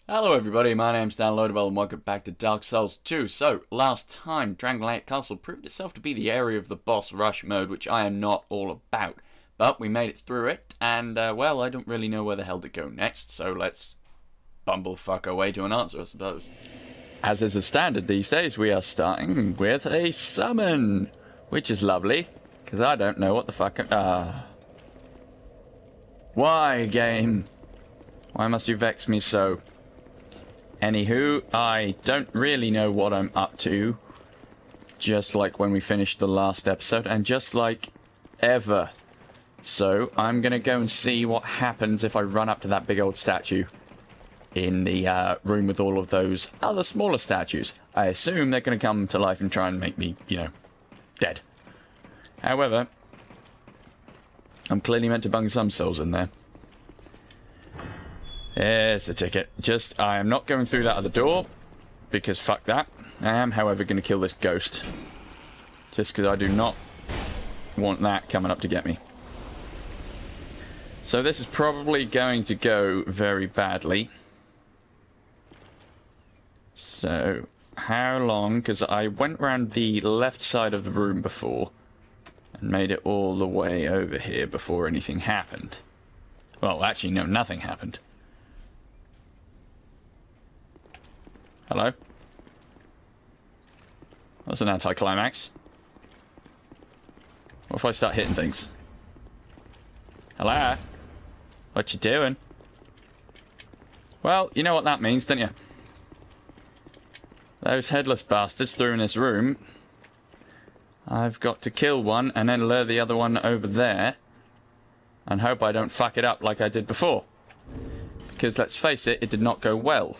Hello everybody, my name's Danloadable and welcome back to Dark Souls 2. So, last time, Dragonlight Castle proved itself to be the area of the boss rush mode, which I am not all about. But we made it through it, and well, I don't really know where the hell to go next, so let's bumblefuck our way to an answer, I suppose. As is a standard these days, we are starting with a summon, which is lovely, because I don't know what the fuck... Why, game? Why must you vex me so? Anywho, I don't really know what I'm up to, just like when we finished the last episode, and just like ever. So, I'm gonna go and see what happens if I run up to that big old statue in the room with all of those other smaller statues. I assume they're gonna come to life and try and make me, you know, dead. However, I'm clearly meant to bung some souls in there. There's the ticket. I am not going through that other door, because fuck that. I am, however, going to kill this ghost. Just because I do not want that coming up to get me. So this is probably going to go very badly. So, how long? Because I went around the left side of the room before, and made it all the way over here before anything happened. Well, actually, no, nothing happened. Hello? That's an anticlimax. What if I start hitting things? Hello? What you doing? Well, you know what that means, don't you? Those headless bastards through in this room. I've got to kill one and then lure the other one over there. And hope I don't fuck it up like I did before. Because let's face it, it did not go well.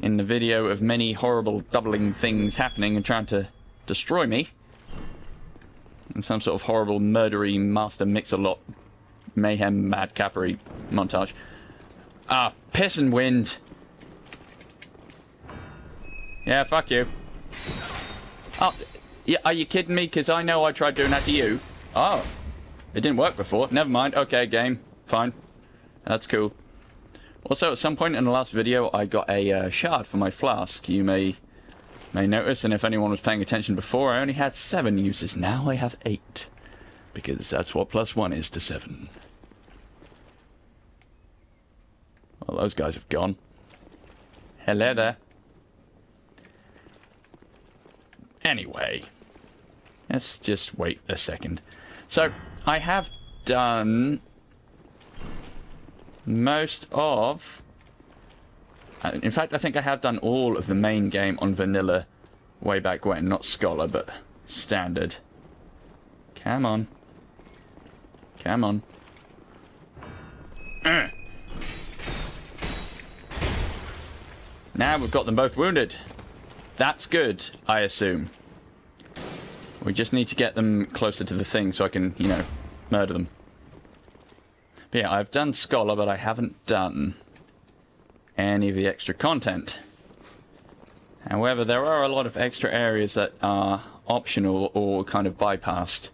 In the video of many horrible doubling things happening and trying to destroy me. In some sort of horrible murdery master mix-a-lot mayhem madcappery montage. Ah, piss and wind. Yeah, fuck you. Oh, yeah, are you kidding me? Because I know I tried doing that to you. Oh, it didn't work before. Never mind. Okay, game. Fine. That's cool. Also, at some point in the last video, I got a shard for my flask. You may notice, and if anyone was paying attention before, I only had 7 uses. Now I have 8. Because that's what +1 is to 7. Well, those guys have gone. Hello there. Anyway, let's just wait a second. So, I have done most of... In fact, I think I have done all of the main game on vanilla way back when. Not scholar, but standard. Come on. Come on. Now we've got them both wounded. That's good, I assume. We just need to get them closer to the thing so I can, you know, murder them. But yeah, I've done Scholar, but I haven't done any of the extra content. However, there are a lot of extra areas that are optional or kind of bypassed.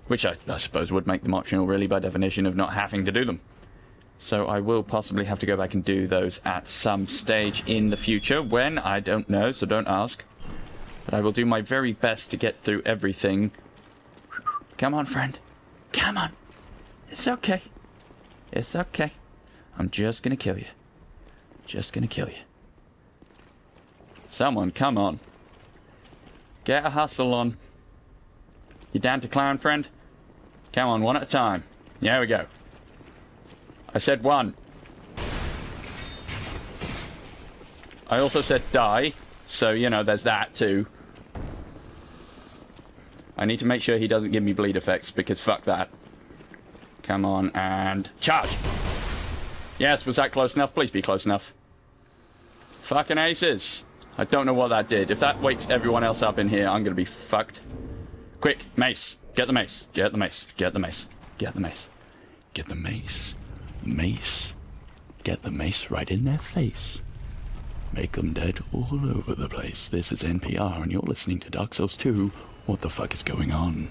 Which I suppose would make them optional, really, by definition of not having to do them. So I will possibly have to go back and do those at some stage in the future. When? I don't know, so don't ask. But I will do my very best to get through everything. Come on, friend. Come on. It's okay. It's okay. I'm just gonna kill you. Just gonna kill you. Someone, come on. Get a hustle on. You down to clown, friend? Come on, one at a time. There we go. I said one. I also said die, so, you know, there's that too. I need to make sure he doesn't give me bleed effects, because fuck that. Come on, and charge! Yes, was that close enough? Please be close enough. Fucking aces! I don't know what that did. If that wakes everyone else up in here, I'm gonna be fucked. Quick, mace! Get the mace! Get the mace! Get the mace! Get the mace! Get the mace! Mace. Get the mace right in their face. Make them dead all over the place. This is NPR and you're listening to Dark Souls 2. What the fuck is going on?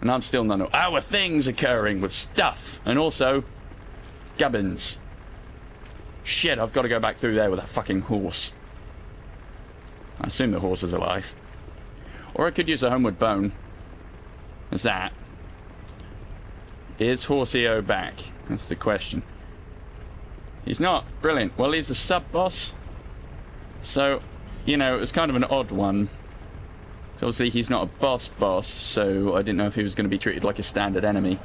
And I'm still none of our things occurring with stuff. And also, gubbins. Shit, I've got to go back through there with that fucking horse. I assume the horse is alive. Or I could use a homeward bone. Is that? Is Horsey-O back? That's the question. He's not. Brilliant. Well, he's a sub-boss. So, you know, it was kind of an odd one. So obviously he's not a boss, so I didn't know if he was going to be treated like a standard enemy.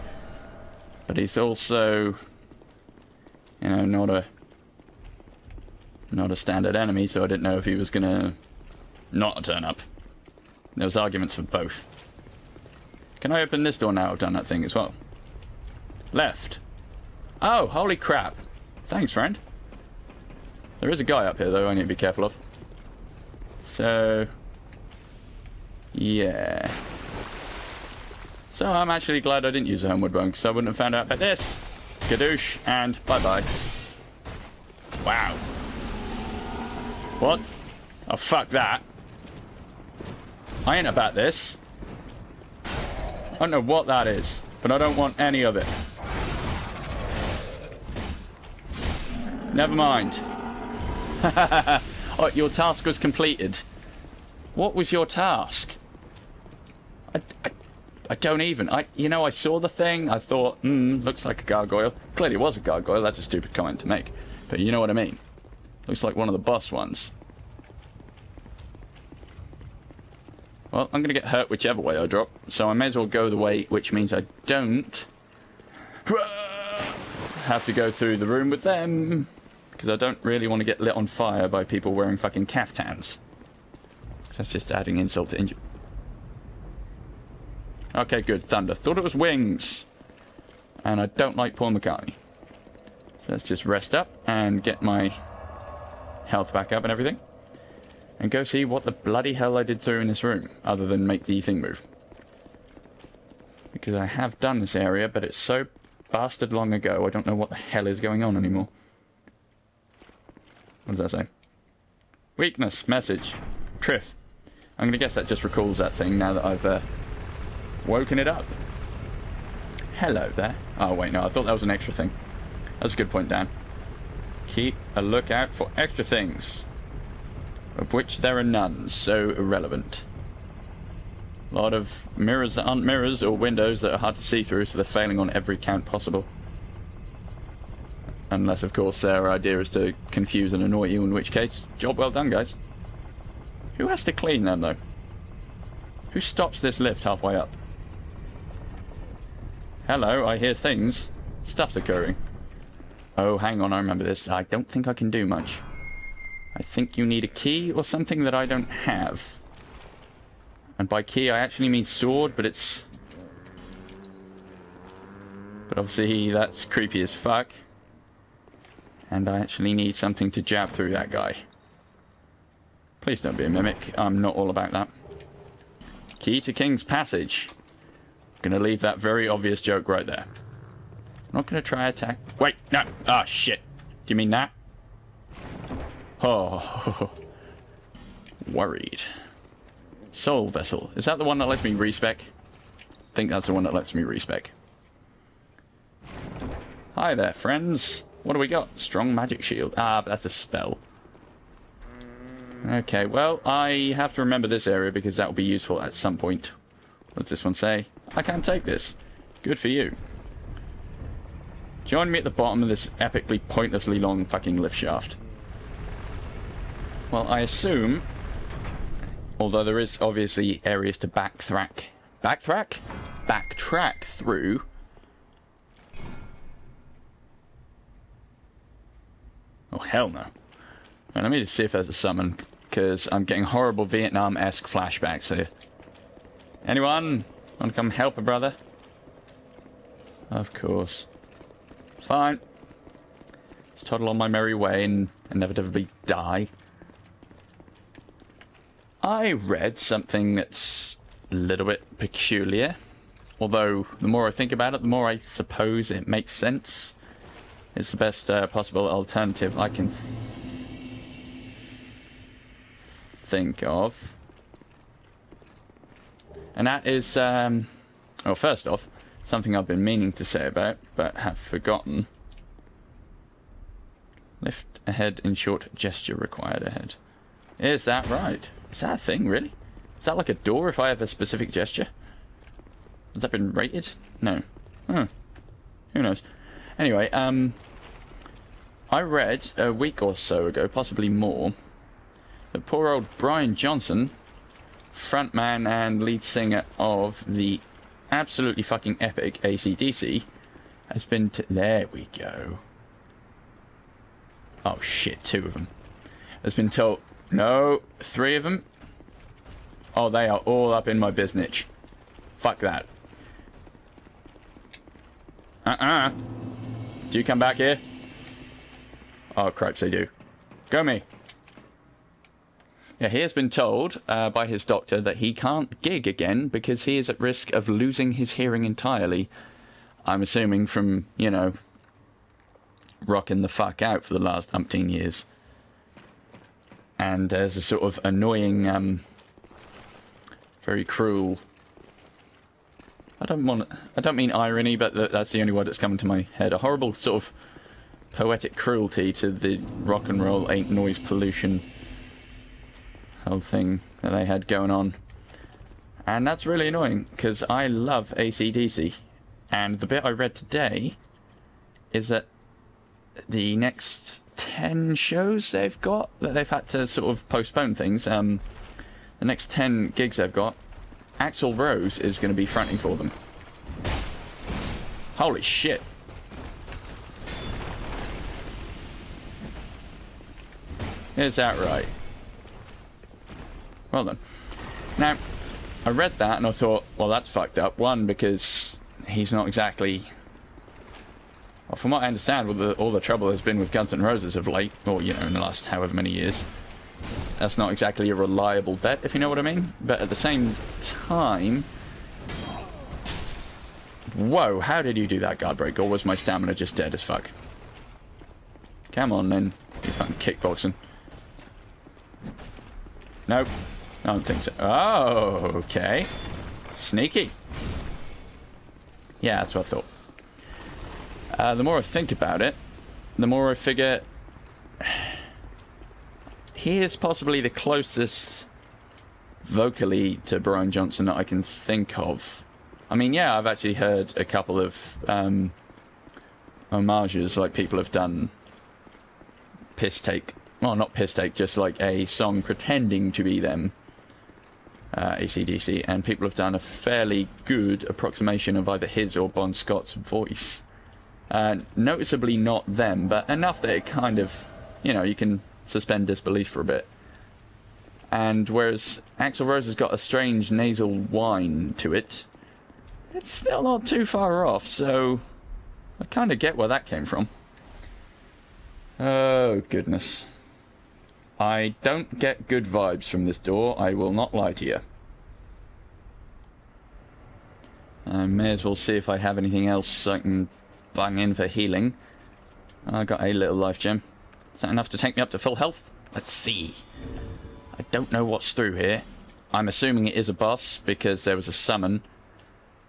But he's also, you know, not a standard enemy, so I didn't know if he was going to not turn up. There was arguments for both. Can I open this door now? I've done that thing as well. Left. Oh, holy crap. Thanks, friend. There is a guy up here, though, I need to be careful of. So, yeah. So I'm actually glad I didn't use a homeward bone, because I wouldn't have found out about this. Kadoosh, and bye-bye. Wow. What? Oh, fuck that. I ain't about this. I don't know what that is, but I don't want any of it. Never mind. Oh, your task was completed. What was your task? I don't even. You know, I saw the thing. I thought, looks like a gargoyle. Clearly it was a gargoyle. That's a stupid comment to make. But you know what I mean. Looks like one of the boss ones. Well, I'm going to get hurt whichever way I drop. So I may as well go the way, which means I don't have to go through the room with them. Because I don't really want to get lit on fire by people wearing fucking caftans. That's just adding insult to injury. Okay, good. Thunder. Thought it was wings. And I don't like Paul McCartney. So let's just rest up and get my health back up and everything. And go see what the bloody hell I did through in this room. Other than make the thing move. Because I have done this area, but it's so bastard long ago, I don't know what the hell is going on anymore. What does that say? Weakness. Message. Triff. I'm going to guess that just recalls that thing now that I've woken it up. Hello there. Oh, wait, no. I thought that was an extra thing. That's a good point, Dan. Keep a lookout for extra things. Of which there are none. So irrelevant. A lot of mirrors that aren't mirrors or windows that are hard to see through, so they're failing on every count possible. Unless, of course, their idea is to confuse and annoy you, in which case, job well done, guys. Who has to clean them, though? Who stops this lift halfway up? Hello, I hear things. Stuff's occurring. Oh, hang on, I remember this. I don't think I can do much. I think you need a key or something that I don't have. And by key, I actually mean sword, but it's... But obviously, that's creepy as fuck. And I actually need something to jab through that guy. Please don't be a mimic. I'm not all about that. Key to King's Passage. Gonna leave that very obvious joke right there. I'm not gonna try attack. Wait, no. Ah, shit. Do you mean that? Oh. Worried. Soul Vessel. Is that the one that lets me respec? I think that's the one that lets me respec. Hi there, friends. What do we got? Strong magic shield. Ah, but that's a spell. Okay, well, I have to remember this area because that will be useful at some point. What does this one say? I can't take this. Good for you. Join me at the bottom of this epically pointlessly long fucking lift shaft. Well, I assume, although there is obviously areas to backtrack through. Oh, hell no. Right, let me just see if there's a summon, because I'm getting horrible Vietnam-esque flashbacks here. Anyone? Want to come help a brother? Of course. Fine. Just toddle on my merry way and inevitably die. I read something that's a little bit peculiar. Although, the more I think about it, the more I suppose it makes sense. It's the best possible alternative I can think of. And that is, Well, first off, something I've been meaning to say about, but have forgotten. Lift ahead in short gesture required ahead. Is that right? Is that a thing, really? Is that like a door if I have a specific gesture? Has that been rated? No. Huh. Who knows? Anyway, I read a week or so ago, possibly more, that poor old Brian Johnson, frontman and lead singer of the absolutely fucking epic AC/DC, has been there we go. Oh shit, 2 of them. Has been told... No, 3 of them? Oh, they are all up in my biznitch. Fuck that. Do you come back here? Oh, cripes, they do. Go me. Yeah, he has been told by his doctor that he can't gig again because he is at risk of losing his hearing entirely. I'm assuming from, you know, rocking the fuck out for the last umpteen years. And there's a sort of annoying, very cruel... I don't mean irony, but that's the only word that's coming to my head. A horrible sort of poetic cruelty to the rock and roll ain't noise pollution whole thing that they had going on. And that's really annoying, because I love AC/DC. And the bit I read today is that the next 10 shows they've got, that they've had to sort of postpone things, the next 10 gigs they've got, Axl Rose is going to be fronting for them. Holy shit. Is that right? Well then. Now, I read that and I thought, well, that's fucked up. One, because he's not exactly... Well, from what I understand, all the trouble has been with Guns N' Roses of late, or, you know, in the last however many years. That's not exactly a reliable bet, if you know what I mean. But at the same time... Whoa, how did you do that, guard break? Or was my stamina just dead as fuck? Come on, then. You fucking kickboxing. Nope. I don't think so. Oh, okay. Sneaky. Yeah, that's what I thought. The more I think about it, the more I figure... He is possibly the closest vocally to Brian Johnson that I can think of. I mean, yeah, I've actually heard a couple of homages, like people have done piss take. Well, not piss take, just like a song pretending to be them, AC/DC, and people have done a fairly good approximation of either his or Bon Scott's voice. Noticeably not them, but enough that it kind of, you know, you can suspend disbelief for a bit. And whereas Axl Rose has got a strange nasal whine to it, it's still not too far off, so I kind of get where that came from. Oh, goodness. I don't get good vibes from this door, I will not lie to you. I may as well see if I have anything else I can bang in for healing. I got a little life gem. Is that enough to take me up to full health? Let's see. I don't know what's through here. I'm assuming it is a boss, because there was a summon.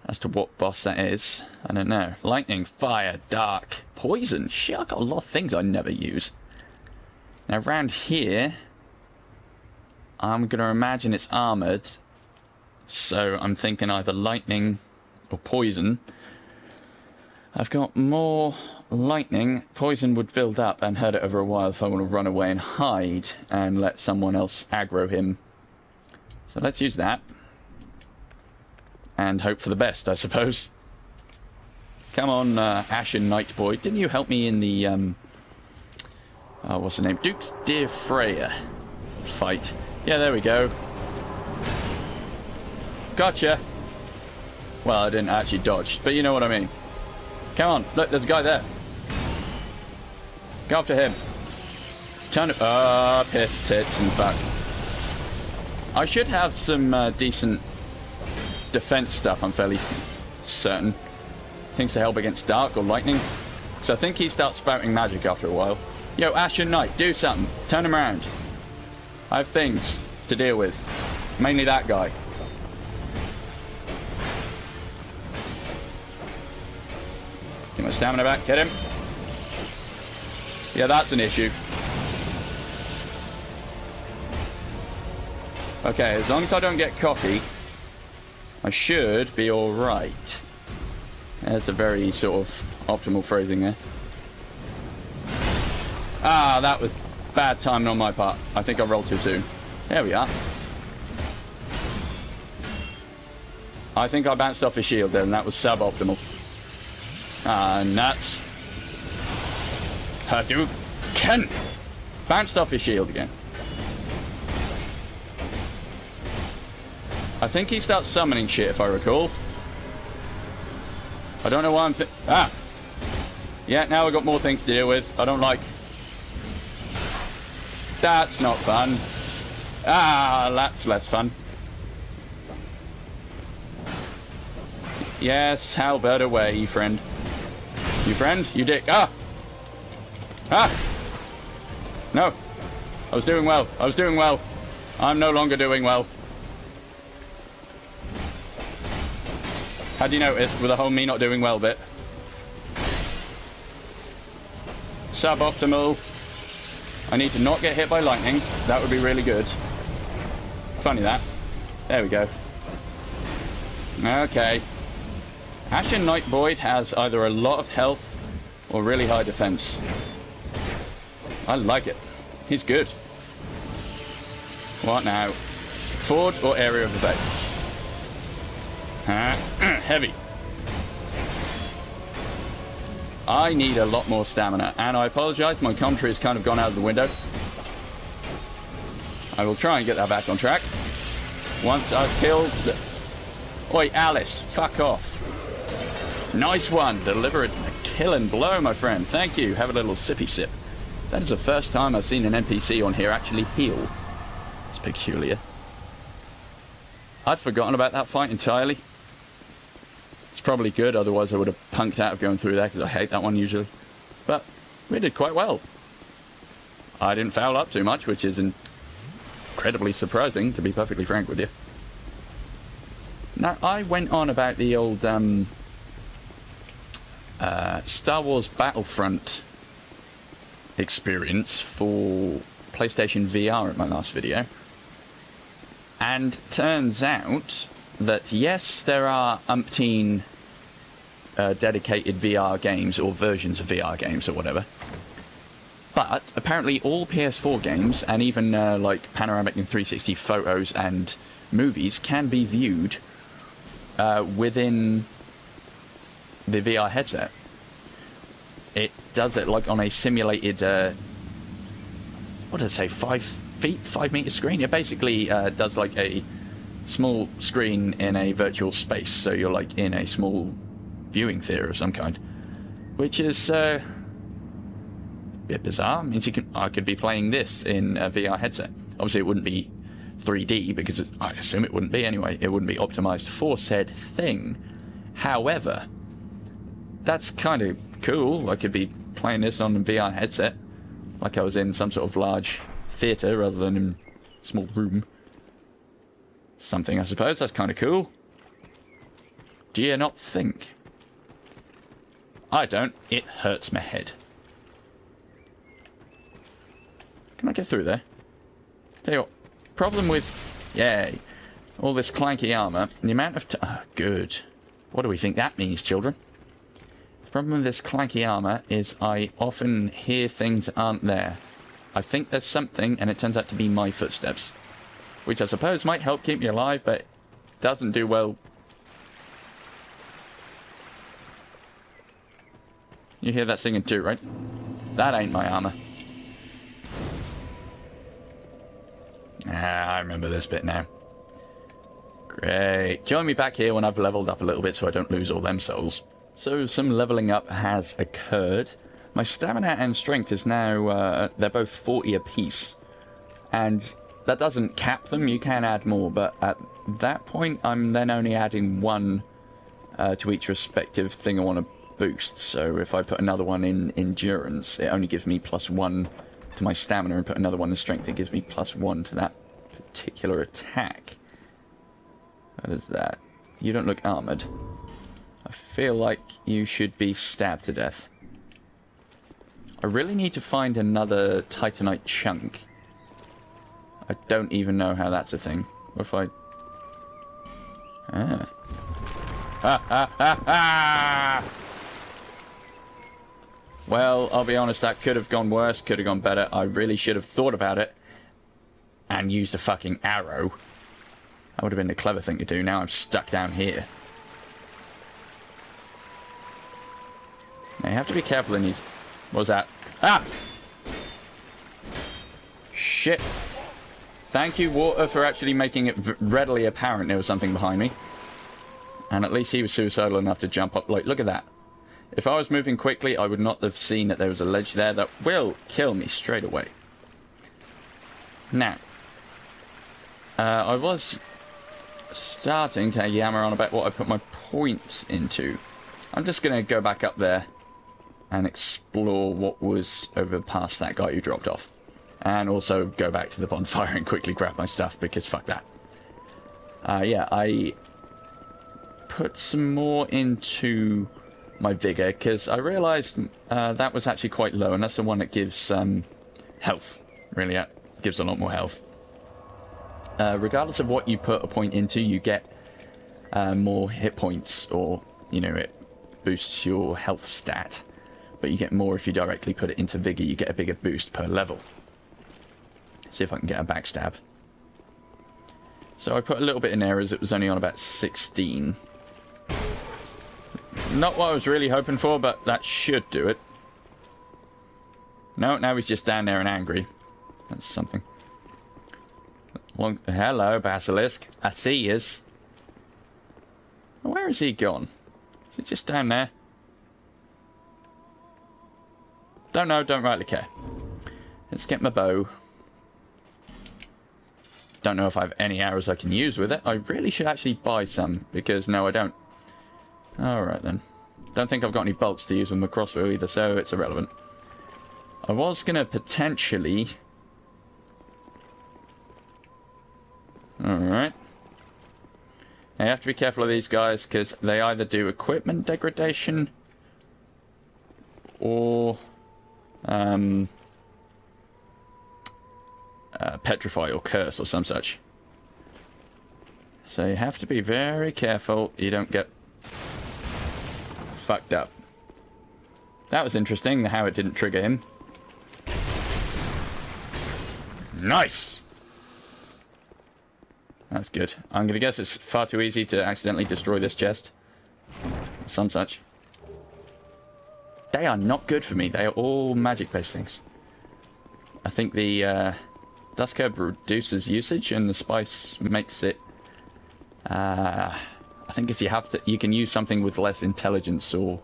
As to what boss that is, I don't know. Lightning, fire, dark, poison. Shit, I've got a lot of things I never use. Now, around here, I'm going to imagine it's armoured. So I'm thinking either lightning or poison. I've got more lightning. Poison would build up and hurt it over a while if I want to run away and hide and let someone else aggro him. So let's use that. And hope for the best, I suppose. Come on, Ashen Knight boy. Didn't you help me in the, oh, what's the name? Duke's Dear Freya fight. Yeah, there we go. Gotcha. Well, I didn't actually dodge, but you know what I mean. Come on, look, there's a guy there. Go after him. Turn it. Piss, tits, and fuck. I should have some decent defense stuff, I'm fairly certain. Things to help against dark or lightning. So I think he starts spouting magic after a while. Yo, Ashen Knight, do something. Turn him around. I have things to deal with. Mainly that guy. Get my stamina back. Get him. Yeah, that's an issue. Okay, as long as I don't get cocky, I should be alright. That's a very sort of optimal phrasing there. Ah, that was bad timing on my part. I think I rolled too soon. There we are. I think I bounced off his shield there, and that was suboptimal. Ah, nuts. Hadouken! Bounced off his shield again. I think he starts summoning shit, if I recall. I don't know why I'm ah! Yeah, now we've got more things to deal with. I don't like... That's not fun. Ah, that's less fun. Yes, halberd away, you friend. You friend? You dick. Ah! Ah! No. I was doing well. I was doing well. I'm no longer doing well. Had you noticed with the whole me not doing well bit? Suboptimal. I need to not get hit by lightning. That would be really good. Funny that. There we go. Okay. Ashen Nightboyd has either a lot of health or really high defense. I like it. He's good. What now? Ford or area of effect? Heavy. I need a lot more stamina, and I apologize, my commentary has kind of gone out of the window. I will try and get that back on track. Once I've killed the... Oi, Alice, fuck off. Nice one. Delivered a killing blow, my friend. Thank you. Have a little sippy sip. That is the first time I've seen an NPC on here actually heal. It's peculiar. I'd forgotten about that fight entirely. It's probably good, otherwise I would have punked out of going through there, because I hate that one usually. But we did quite well. I didn't foul up too much, which is incredibly surprising, to be perfectly frank with you. Now, I went on about the old Star Wars Battlefront experience for PlayStation VR in my last video. And turns out that, yes, there are umpteen dedicated VR games, or versions of VR games, or whatever. But apparently all PS4 games, and even like panoramic and 360 photos and movies, can be viewed within the VR headset. It does it like on a simulated, what did I say, 5 meter screen? It basically does like a small screen in a virtual space, so you're like in a small viewing theatre of some kind, which is a bit bizarre. It means I could be playing this in a VR headset. Obviously it wouldn't be 3D, because I assume it wouldn't be anyway. It wouldn't be optimized for said thing. However, that's kind of cool. I could be playing this on a VR headset like I was in some sort of large theatre rather than in a small room. Something, I suppose. That's kind of cool. Do you not think? I don't. It hurts my head. Can I get through there? Tell you what, problem with... Yay. All this clanky armour, the amount of... good. What do we think that means, children? The problem with this clanky armour is I often hear things that aren't there. I think there's something, and it turns out to be my footsteps. Which I suppose might help keep me alive, but doesn't do well. You hear that singing too, right? That ain't my armour. Ah, I remember this bit now. Great. Join me back here when I've leveled up a little bit so I don't lose all them souls. So some leveling up has occurred. My stamina and strength is now, they're both 40 apiece. And that doesn't cap them, you can add more, but at that point I'm then only adding one to each respective thing I want to boost. So if I put another one in endurance, it only gives me +1 to my stamina, and put another one in strength, it gives me +1 to that particular attack. What is that? You don't look armoured. I feel like you should be stabbed to death. I really need to find another Titanite chunk. I don't even know how that's a thing. What if I... Ah. Ha ha ha ha! Well, I'll be honest, that could have gone worse, could have gone better. I really should have thought about it and used a fucking arrow. That would have been the clever thing to do. Now I'm stuck down here. Now you have to be careful in these... What was that? Ah! Shit. Thank you, water, for actually making it readily apparent there was something behind me. And at least he was suicidal enough to jump up. Like, look at that. If I was moving quickly, I would not have seen that there was a ledge there that will kill me straight away. Now, I was starting to yammer on about what I put my points into. I'm just going to go back up there and explore what was over past that guy who dropped off. And also go back to the bonfire and quickly grab my stuff, because fuck that. Yeah, I put some more into my vigor, because I realised that was actually quite low, and that's the one that gives health. Really, gives a lot more health. Regardless of what you put a point into, you get more hit points, or, you know, it boosts your health stat. But you get more if you directly put it into vigor. You get a bigger boost per level. See if I can get a backstab. So I put a little bit in there, as it was only on about 16. Not what I was really hoping for, but that should do it. No, now he's just down there and angry. That's something. Well, hello, Basilisk. I see yous. Where is he gone? Is he just down there? Don't know, don't rightly care. Let's get my bow. Don't know if I have any arrows I can use with it. I really should actually buy some, because no, I don't. Alright then. Don't think I've got any bolts to use with my crossbow either, so it's irrelevant. I was going to potentially... Alright. Now you have to be careful of these guys, because they either do equipment degradation or petrify or curse or some such. So you have to be very careful you don't get fucked up. That was interesting how it didn't trigger him. Nice! That's good. I'm going to guess it's far too easy to accidentally destroy this chest. Or some such. They are not good for me. They are all magic-based things. I think the Dust Curb reduces usage and the spice makes it... I think it's you can use something with less intelligence or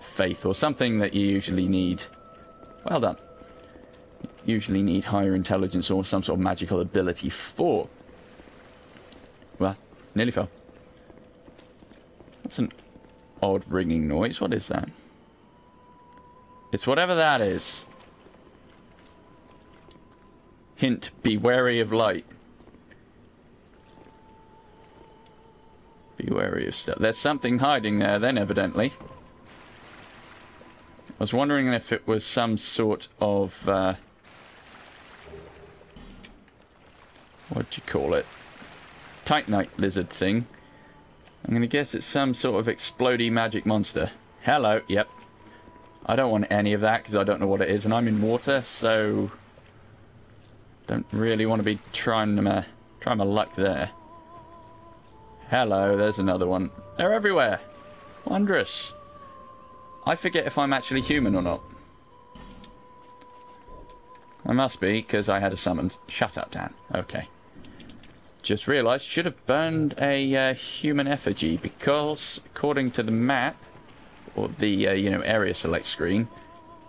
faith or something that you usually need. Well done. You usually need higher intelligence or some sort of magical ability for. Well, nearly fell. That's an odd ringing noise. What is that? It's whatever that is. Hint, be wary of light. Be wary of stuff. There's something hiding there then, evidently. I was wondering if it was some sort of... what do you call it? Titanite lizard thing. I'm going to guess it's some sort of explodey magic monster. Hello, yep. I don't want any of that because I don't know what it is, and I'm in water, so... Don't really want to be trying my luck there. Hello, there's another one. They're everywhere. Wondrous. I forget if I'm actually human or not. I must be, because I had a summon. Shut up, Dan. Okay. Just realised, should have burned a human effigy, because according to the map, or the, you know, area select screen,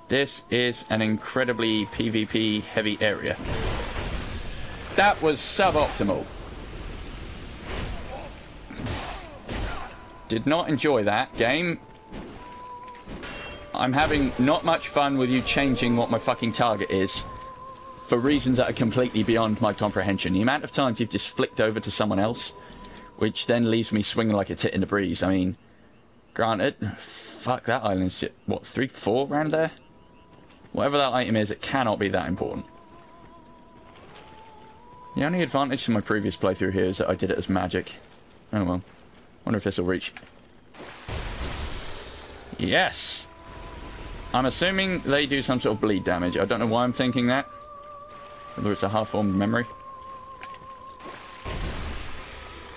this is an incredibly PvP heavy area. That was suboptimal. Did not enjoy that game. I'm having not much fun with you changing what my fucking target is for reasons that are completely beyond my comprehension. The amount of times you've just flicked over to someone else, which then leaves me swinging like a tit in the breeze. I mean, Granted, fuck that island shit. What, 3, 4 around there? Whatever that item is, it cannot be that important. The only advantage to my previous playthrough here is that I did it as magic. Oh well. Wonder if this will reach. Yes! I'm assuming they do some sort of bleed damage. I don't know why I'm thinking that. Whether it's a half-formed memory. I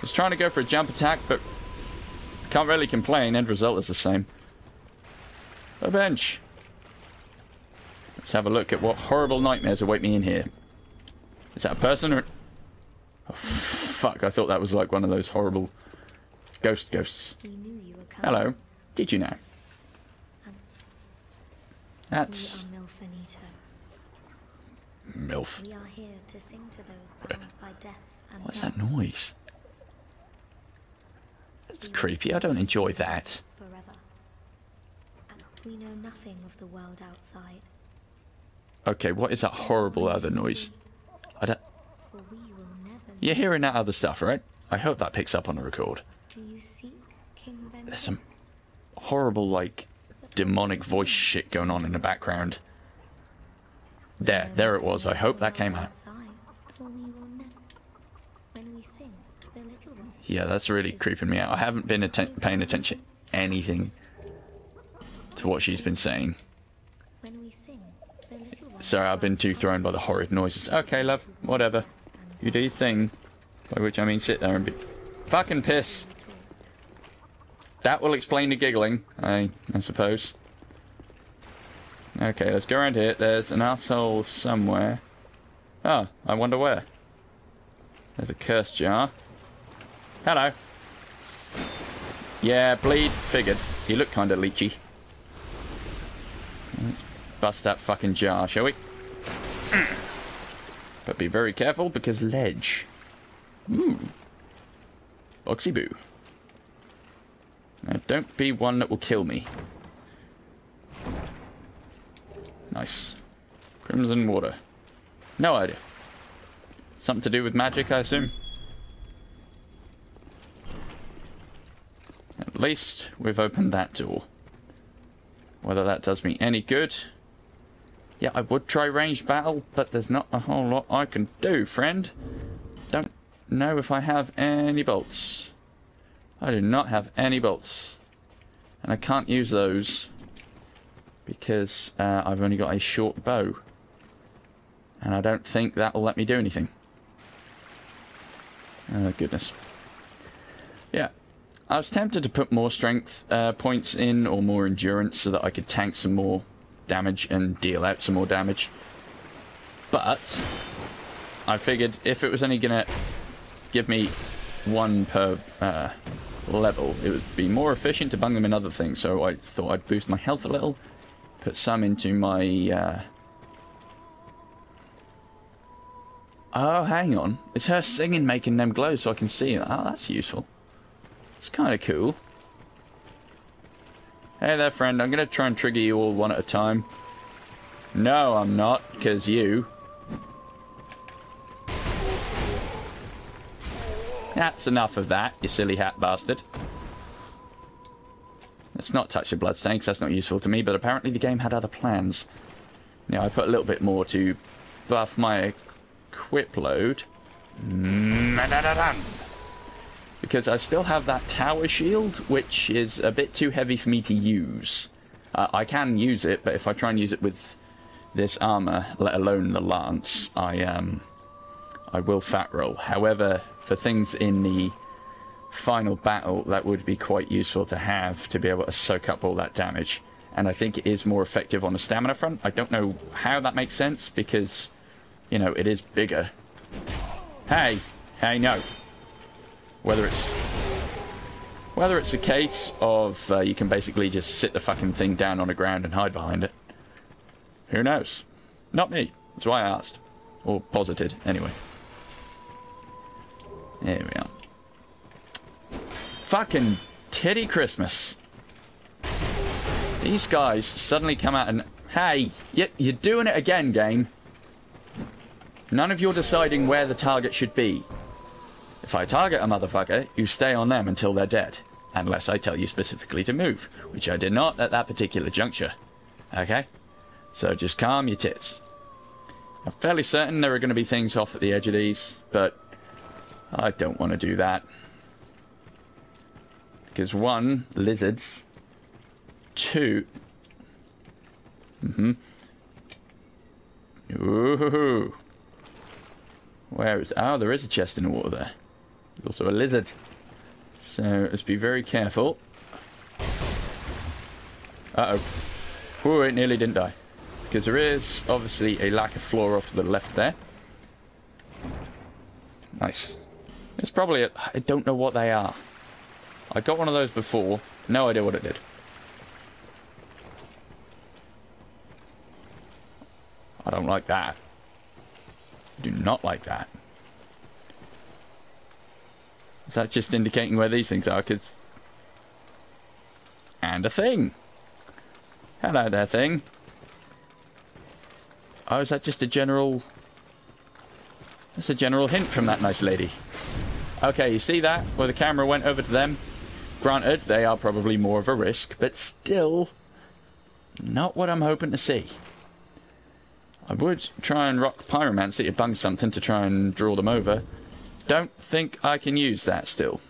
was trying to go for a jump attack, but can't really complain. End result is the same. A bench. Let's have a look at what horrible nightmares await me in here. Is that a person or... Oh, fuck, I thought that was like one of those horrible ghosts. Hello. Did you know? That's... MILF. We are here to sing to those bound by death and what's that noise? It's creepy. I don't enjoy that. Forever. And we know nothing of the world outside. Okay, what is that horrible other noise? I don't... You're hearing that other stuff, right? I hope that picks up on the record. Do you seek King Ben? There's some horrible, like, demonic voice shit going on in the background. There it was. I hope that came out. Yeah, that's really creeping me out. I haven't been paying attention to anything to what she's been saying. Sorry, I've been too thrown by the horrid noises. Okay, love, whatever. You do your thing. By which I mean sit there and be... Fucking piss. That will explain the giggling, I suppose. Okay, let's go around here. There's an asshole somewhere. Oh, I wonder where. There's a curse jar. Hello. Yeah, bleed. Figured. You look kind of leechy. Let's bust that fucking jar, shall we? But be very careful because ledge. Ooh. Boxy boo. Now don't be one that will kill me. Nice. Crimson water. No idea. Something to do with magic, I assume? At least we've opened that door. Whether that does me any good... Yeah, I would try ranged battle, but there's not a whole lot I can do, friend. Don't know if I have any bolts. I do not have any bolts. And I can't use those because I've only got a short bow. And I don't think that will let me do anything. Oh, goodness. Yeah. I was tempted to put more strength points in, or more endurance, so that I could tank some more damage and deal out some more damage. But I figured if it was only going to give me one per level, it would be more efficient to bung them in other things. So I thought I'd boost my health a little, put some into my... Oh, hang on. It's her singing making them glow so I can see it. Oh, that's useful. It's kind of cool. Hey there, friend. I'm going to try and trigger you all one at a time. No, I'm not, because you... That's enough of that, you silly hat bastard. Let's not touch the bloodstain, because that's not useful to me, but apparently the game had other plans. Now, I put a little bit more to buff my equip load. Because I still have that tower shield, which is a bit too heavy for me to use. I can use it, but if I try and use it with this armor, let alone the lance, I will fat roll. However, for things in the final battle, that would be quite useful to have to be able to soak up all that damage. And I think it is more effective on the stamina front. I don't know how that makes sense, because, you know, it is bigger. Hey, no. Whether it's a case of you can basically just sit the fucking thing down on the ground and hide behind it. Who knows? Not me. That's why I asked. Or posited, anyway. There we are. Fucking titty Christmas. These guys suddenly come out and... Hey, you're doing it again, game. None of you are deciding where the target should be. If I target a motherfucker, you stay on them until they're dead. unless I tell you specifically to move, which I did not at that particular juncture. Okay? So just calm your tits. I'm fairly certain there are going to be things off at the edge of these, but I don't want to do that. Because one, lizards. Two... Ooh. Where is... Oh, there is a chest in the water there. There's also a lizard. So, let's be very careful. Uh-oh. Ooh, it nearly didn't die. Because there is, obviously, a lack of floor off to the left there. Nice. It's probably... I don't know what they are. I got one of those before. No idea what it did. I don't like that. I do not like that. Is that just indicating where these things are? Cause... And a thing. Hello there, thing. Oh, is that just a general... That's a general hint from that nice lady. Okay, you see that? Where the camera went over to them? Granted, they are probably more of a risk, but still... Not what I'm hoping to see. I would try and rock pyromancy to bung something to try and draw them over. Don't think I can use that still.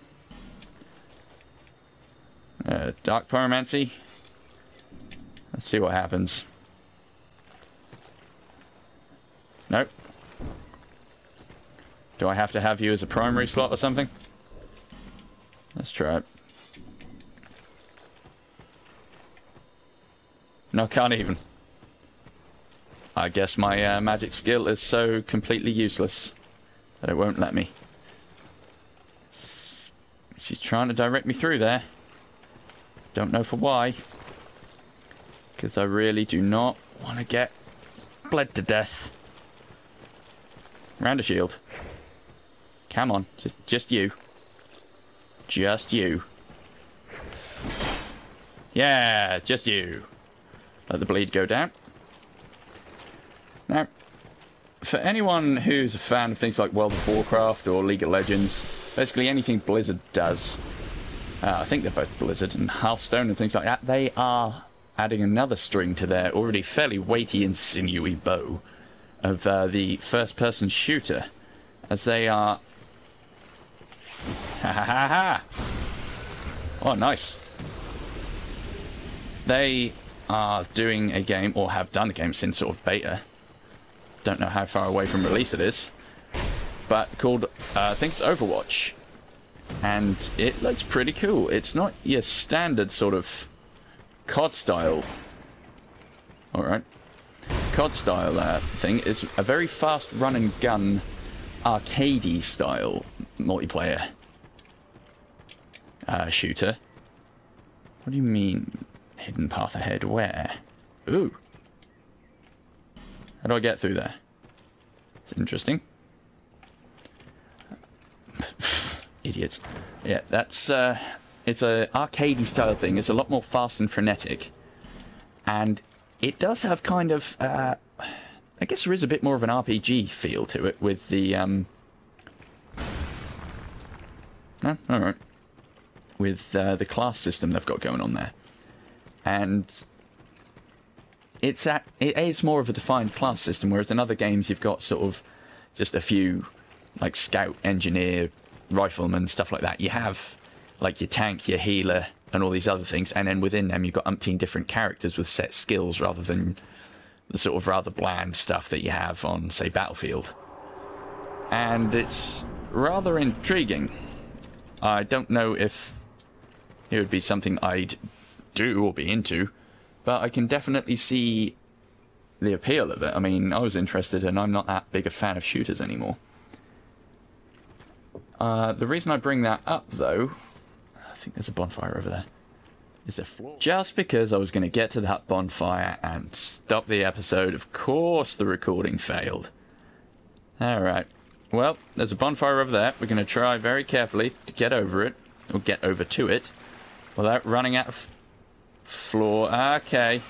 Dark pyromancy. Let's see what happens. Nope. Do I have to have you as a primary slot or something? Let's try it. No, can't even. I guess my magic skill is so completely useless that it won't let me. She's trying to direct me through there. Don't know for why. Because I really do not want to get bled to death. Round a shield. Come on, just you. Just you. Yeah, just you. Let the bleed go down. Now, for anyone who's a fan of things like World of Warcraft or League of Legends, basically anything Blizzard does, I think they're both Blizzard and Hearthstone and things like that, they are adding another string to their already fairly weighty and sinewy bow of the first-person shooter, as they are... Ha ha ha ha! Oh, nice. They are doing a game, or have done a game since sort of beta. Don't know how far away from release it is, but called I think it's Overwatch, and it looks pretty cool. It's not your standard sort of COD style. Alright, COD style thing. Is a very fast run and gun arcadey style multiplayer shooter. What do you mean hidden path ahead? Where? Ooh. How do I get through there? It's interesting. Idiots. Yeah, that's it's a arcadey style thing. It's a lot more fast and frenetic, and it does have kind of I guess there is a bit more of an RPG feel to it with the no, all right, with the class system they've got going on there, and it is more of a defined class system, whereas in other games you've got sort of just a few like scout, engineer, rifleman, stuff like that. You have like your tank, your healer, and all these other things, and then within them you've got umpteen different characters with set skills rather than the sort of rather bland stuff that you have on, say, Battlefield. And it's rather intriguing. I don't know if it would be something I'd do or be into, but I can definitely see the appeal of it. I mean, I was interested, and I'm not that big a fan of shooters anymore. The reason I bring that up, though, I think there's a bonfire over there. Is there floor? Just because I was going to get to that bonfire and stop the episode, of course the recording failed. Alright. Well, there's a bonfire over there. We're going to try very carefully to get over it, or get over to it, without running out of floor. Okay.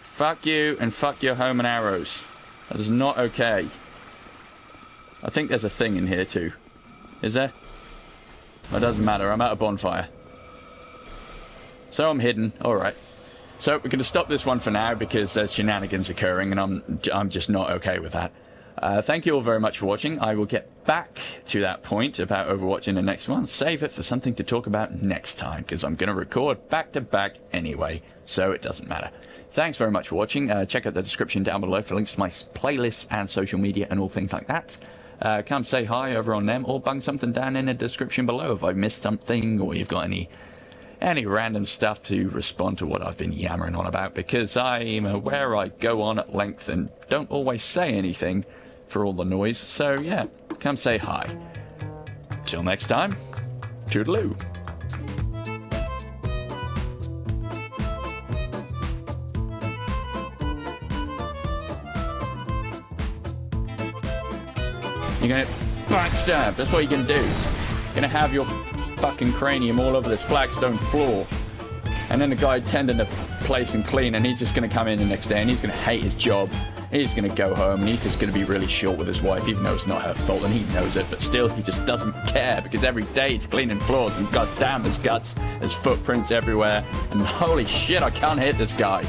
Fuck you, and fuck your home and arrows. That is not okay. I think there's a thing in here too. Is there? That doesn't matter. I'm at a bonfire. So I'm hidden. Alright. So we're going to stop this one for now because there's shenanigans occurring and I'm just not okay with that. Thank you all very much for watching. I will get back to that point about Overwatch in the next one. Save it for something to talk about next time because I'm going to record back to back anyway, so it doesn't matter. Thanks very much for watching. Check out the description down below for links to my playlists and social media and all things like that. Come say hi over on them or bung something down in the description below if I've missed something or you've got any random stuff to respond to what I've been yammering on about, because I'm aware I go on at length and don't always say anything for all the noise. So yeah, come say hi. Till next time, toodaloo. You're gonna backstab. That's what you're gonna do. You're gonna have your fucking cranium all over this flagstone floor, and then the guy tending the place and clean, and he's just gonna come in the next day and he's gonna hate his job. He's gonna go home and he's just gonna be really short with his wife, even though it's not her fault and he knows it, but still he just doesn't care because every day he's cleaning floors and goddamn there's guts, there's footprints everywhere, and holy shit I can't hit this guy.